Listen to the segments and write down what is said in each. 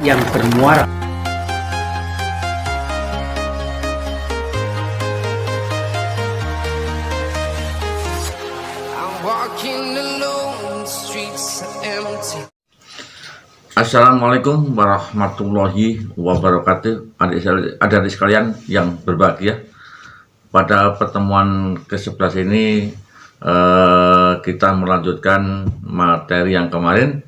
yang bermuara. Assalamualaikum warahmatullahi wabarakatuh. Adik-adik sekalian yang berbahagia, pada pertemuan ke-11 ini kita melanjutkan materi yang kemarin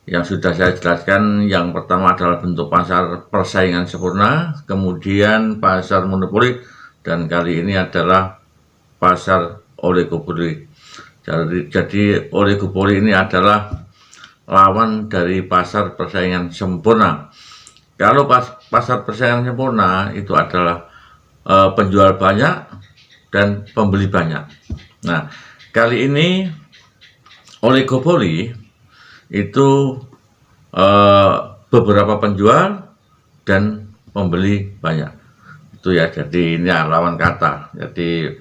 yang sudah saya jelaskan. Yang pertama adalah bentuk pasar persaingan sempurna, kemudian pasar monopoli, dan kali ini adalah pasar oligopoli. Jadi oligopoli ini adalah lawan dari pasar persaingan sempurna. Kalau pasar persaingan sempurna itu adalah penjual banyak dan pembeli banyak. Nah, kali ini oligopoli itu beberapa penjual dan pembeli banyak. Itu ya, jadi ini lawan kata. Jadi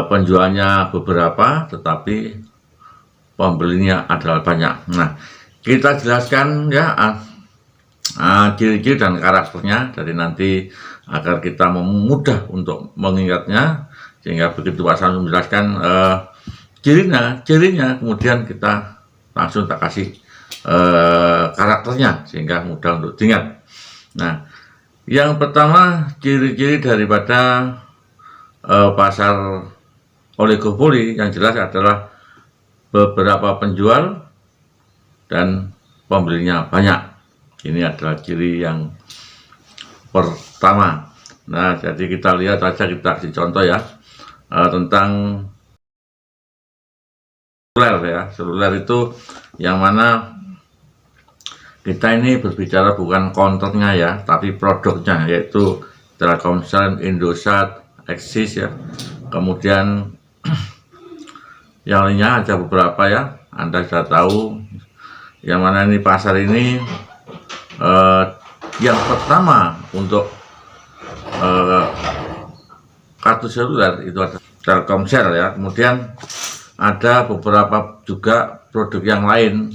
penjualnya beberapa tetapi pembelinya adalah banyak. Nah, kita jelaskan ya ciri-ciri dan karakternya, jadi nanti agar kita mudah untuk mengingatnya, sehingga begitu Pak Sam menjelaskan cirinya, kemudian kita langsung tak kasih karakternya sehingga mudah untuk diingat. Nah, yang pertama ciri-ciri daripada pasar oligopoli yang jelas adalah beberapa penjual dan pembelinya banyak. Ini adalah ciri yang pertama. Nah, jadi kita lihat saja, kita kasih contoh ya tentang seluler ya. Seluler itu yang mana kita ini berbicara bukan kontennya ya, tapi produknya, yaitu Telkomsel, Indosat, Axis ya. Kemudian yang lainnya ada beberapa ya, Anda sudah tahu. Yang mana ini pasar ini yang pertama untuk kartu seluler itu ada Telkomsel ya. Kemudian ada beberapa juga produk yang lain,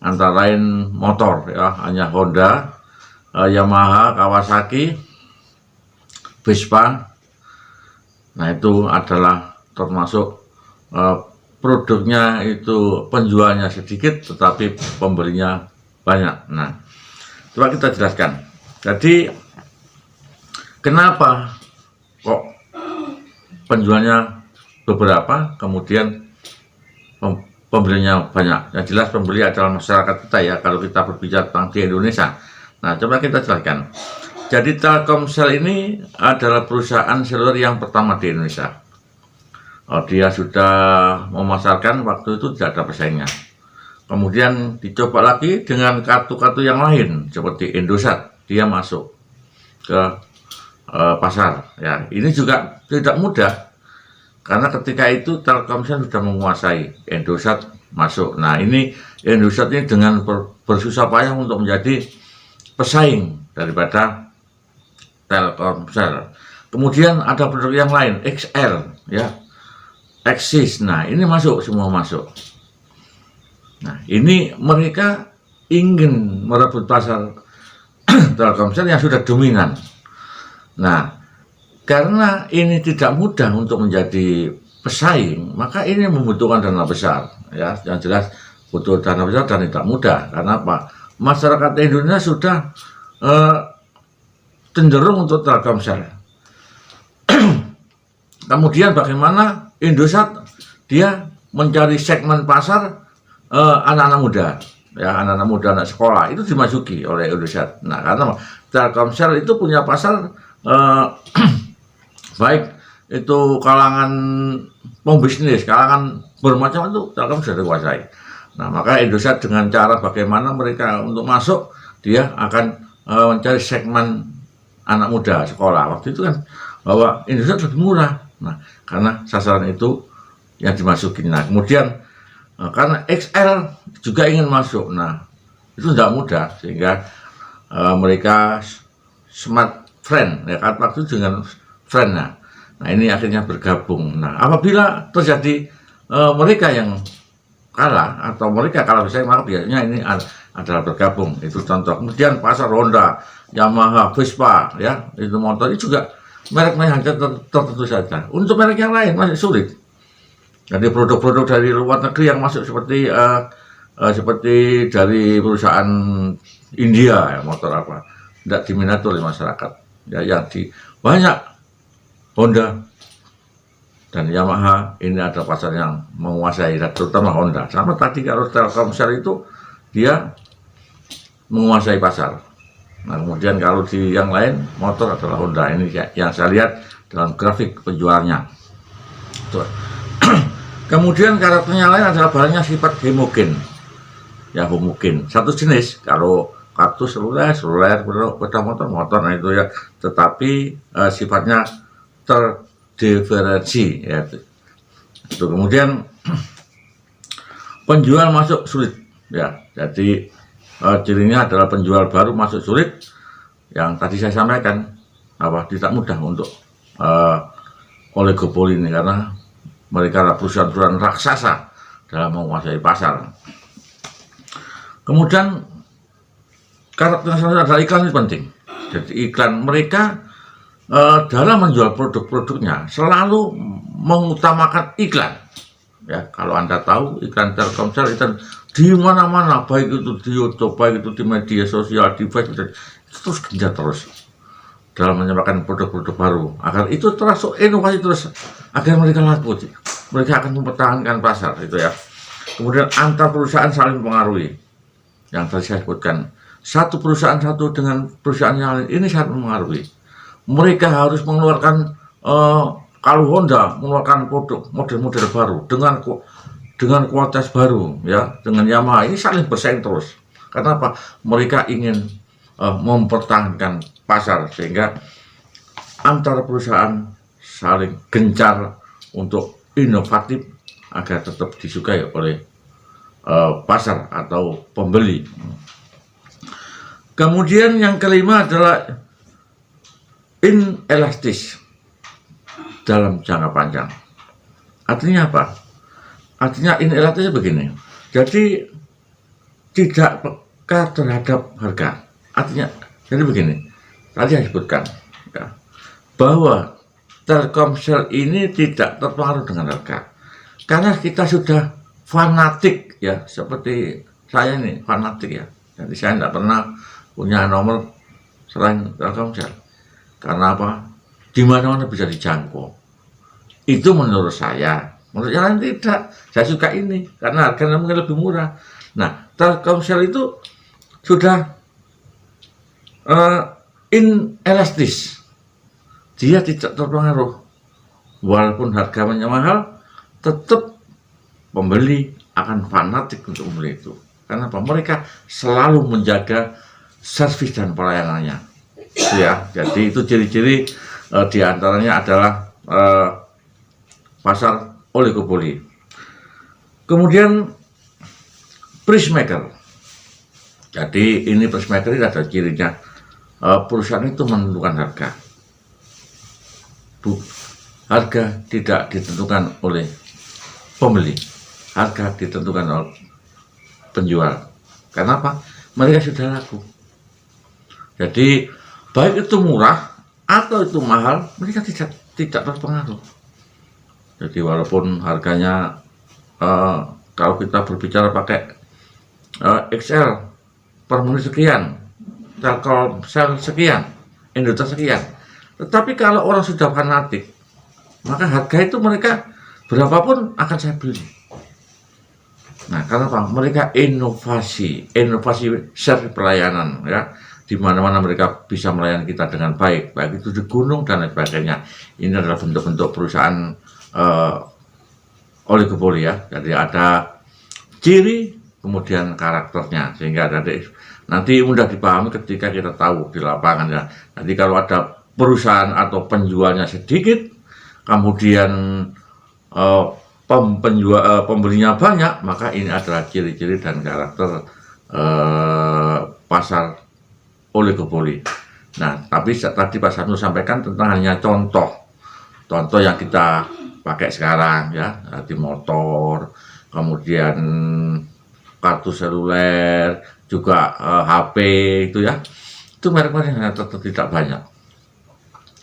antara lain motor ya, hanya Honda, Yamaha, Kawasaki, Vespa. Nah, itu adalah termasuk produknya itu penjualnya sedikit tetapi pembelinya banyak. Nah, coba kita jelaskan. Jadi kenapa kok penjualnya beberapa kemudian pembelinya banyak? Yang jelas pembeli adalah masyarakat kita ya, kalau kita berbicara tentang di Indonesia. Nah, coba kita jelaskan. Jadi Telkomsel ini adalah perusahaan seluler yang pertama di Indonesia. Dia sudah memasarkan waktu itu tidak ada pesaingnya. Kemudian dicoba lagi dengan kartu-kartu yang lain seperti Indosat, dia masuk ke pasar ya. Ini juga tidak mudah karena ketika itu Telkomsel sudah menguasai, Indosat masuk. Nah, ini Indosat ini dengan bersusah payah untuk menjadi pesaing daripada Telkomsel. Kemudian ada produk yang lain, XL ya, Axis. Nah, ini semua masuk. Nah, ini mereka ingin merebut pasar Telkomsel yang sudah dominan. Nah, karena ini tidak mudah untuk menjadi pesaing, maka ini membutuhkan dana besar ya. Yang jelas butuh dana besar dan tidak mudah. Karena apa? Masyarakat Indonesia sudah cenderung untuk Telkomsel. Kemudian bagaimana Indosat, dia mencari segmen pasar anak-anak muda ya, anak-anak muda, anak sekolah, itu dimasuki oleh Indosat. Nah, karena Telkomsel itu punya pasar baik itu kalangan pembisnis, kalangan bermacam itu Telkomsel dikuasai. Nah, maka Indosat dengan cara bagaimana mereka untuk masuk, dia akan mencari segmen anak muda sekolah. Waktu itu kan bahwa Indosat lebih murah. Nah, karena sasaran itu yang dimasukin. Nah, kemudian karena XL juga ingin masuk. Nah, itu tidak mudah sehingga mereka smart friend ya, kan waktu dengan friend. Nah, ini akhirnya bergabung. Nah, apabila terjadi mereka yang kalah atau mereka kalah bersaing, maka biasanya ini adalah bergabung, itu contoh. Kemudian pasar Honda, Yamaha, Vespa, ya, itu motor itu juga merek-merek tertentu saja. Untuk merek yang lain masih sulit. Jadi produk-produk dari luar negeri yang masuk seperti seperti dari perusahaan India, ya, motor apa, tidak diminati oleh masyarakat. Ya, yang di banyak Honda dan Yamaha ini ada pasar yang menguasai, terutama Honda. Sama tadi kalau Telkomsel itu dia menguasai pasar. Nah, kemudian kalau di yang lain motor adalah Honda. Ini yang saya lihat dalam grafik penjualnya. Kemudian karakternya lain adalah barangnya sifat homogen. Ya, homogen. Satu jenis. Kalau kartu seluler, sepeda motor, nah itu ya. Tetapi sifatnya terdiferensi. Ya. Itu kemudian penjual masuk sulit. Ya, jadi cirinya adalah penjual baru masuk sulit. Yang tadi saya sampaikan, tidak mudah untuk oligopoli ini karena mereka adalah perusahaan-perusahaan raksasa dalam menguasai pasar. Kemudian karakter adalah iklan ini penting. Jadi iklan mereka dalam menjual produk-produknya selalu mengutamakan iklan. Ya, kalau Anda tahu iklan Telkomsel itu di mana-mana, baik itu di YouTube, baik itu di media sosial, di Facebook, itu terus gencar terus dalam menyampaikan produk-produk baru agar itu termasuk inovasi terus agar mereka laku, mereka akan mempertahankan pasar itu ya. Kemudian antar perusahaan saling mempengaruhi yang tadi saya sebutkan, satu perusahaan satu dengan perusahaan yang lain ini sangat mempengaruhi. Mereka harus mengeluarkan kalau Honda mengeluarkan produk model-model baru dengan kualitas baru ya, dengan Yamaha ini saling bersaing terus. Karena apa? Mereka ingin mempertahankan pasar sehingga antara perusahaan saling gencar untuk inovatif agar tetap disukai oleh pasar atau pembeli. Kemudian yang kelima adalah inelastis dalam jangka panjang. Artinya apa? Artinya inelastis begini. Jadi tidak peka terhadap harga. Artinya jadi begini. Tadi saya sebutkan ya, bahwa Telkomsel ini tidak terpengaruh dengan harga. Karena kita sudah fanatik ya, seperti saya ini fanatik ya. Jadi saya tidak pernah punya nomor selain Telkomsel. Karena apa? Di mana-mana bisa dijangkau. Itu menurut saya. Menurut yang lain tidak. Saya suka ini karena harganya mungkin lebih murah. Nah, Telkomsel itu sudah inelastis. Dia tidak terpengaruh. Walaupun harganya mahal, tetap pembeli akan fanatik untuk membeli itu. Karena apa? Mereka selalu menjaga servis dan pelayanannya. Ya, jadi itu ciri-ciri diantaranya adalah pasar oligopoli. Kemudian price maker. Jadi ini price maker ini ada cirinya. Perusahaan itu menentukan harga. Harga tidak ditentukan oleh pembeli, harga ditentukan oleh penjual. Kenapa? Mereka sudah laku. Jadi baik itu murah atau itu mahal, mereka tidak terpengaruh. Jadi walaupun harganya kalau kita berbicara pakai XL per menit sekian, Telkomsel sekian, Indosat sekian. Tetapi kalau orang sudah fanatik, maka harga itu mereka berapapun akan saya beli. Nah, karena apa? Mereka inovasi servis pelayanan ya. Di mana-mana mereka bisa melayani kita dengan baik itu di gunung dan lain sebagainya. Ini adalah bentuk-bentuk perusahaan oligopoli ya. Jadi ada ciri kemudian karakternya sehingga nanti mudah dipahami ketika kita tahu di lapangan ya. Nanti kalau ada perusahaan atau penjualnya sedikit, kemudian pembelinya banyak, maka ini adalah ciri-ciri dan karakter pasar oligopoli. Nah, tapi tadi Pak Sabnu sampaikan tentang hanya contoh yang kita pakai sekarang ya, di motor, kemudian kartu seluler, juga HP itu ya, itu merek-merek yang tidak banyak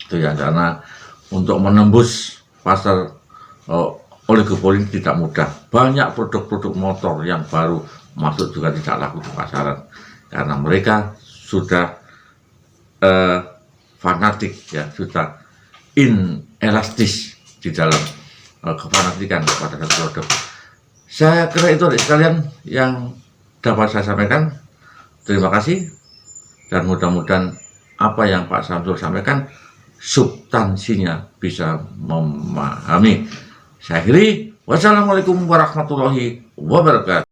itu ya, karena untuk menembus pasar oligopoli tidak mudah. Banyak produk-produk motor yang baru masuk juga tidak laku di pasaran karena mereka sudah fanatik ya, sudah inelastis di dalam kefanatikan kepada satu produk. Saya kira itu sekalian yang dapat saya sampaikan. Terima kasih, dan mudah-mudahan apa yang Pak Samsul sampaikan substansinya bisa memahami. Saya akhiri, wassalamualaikum warahmatullahi wabarakatuh.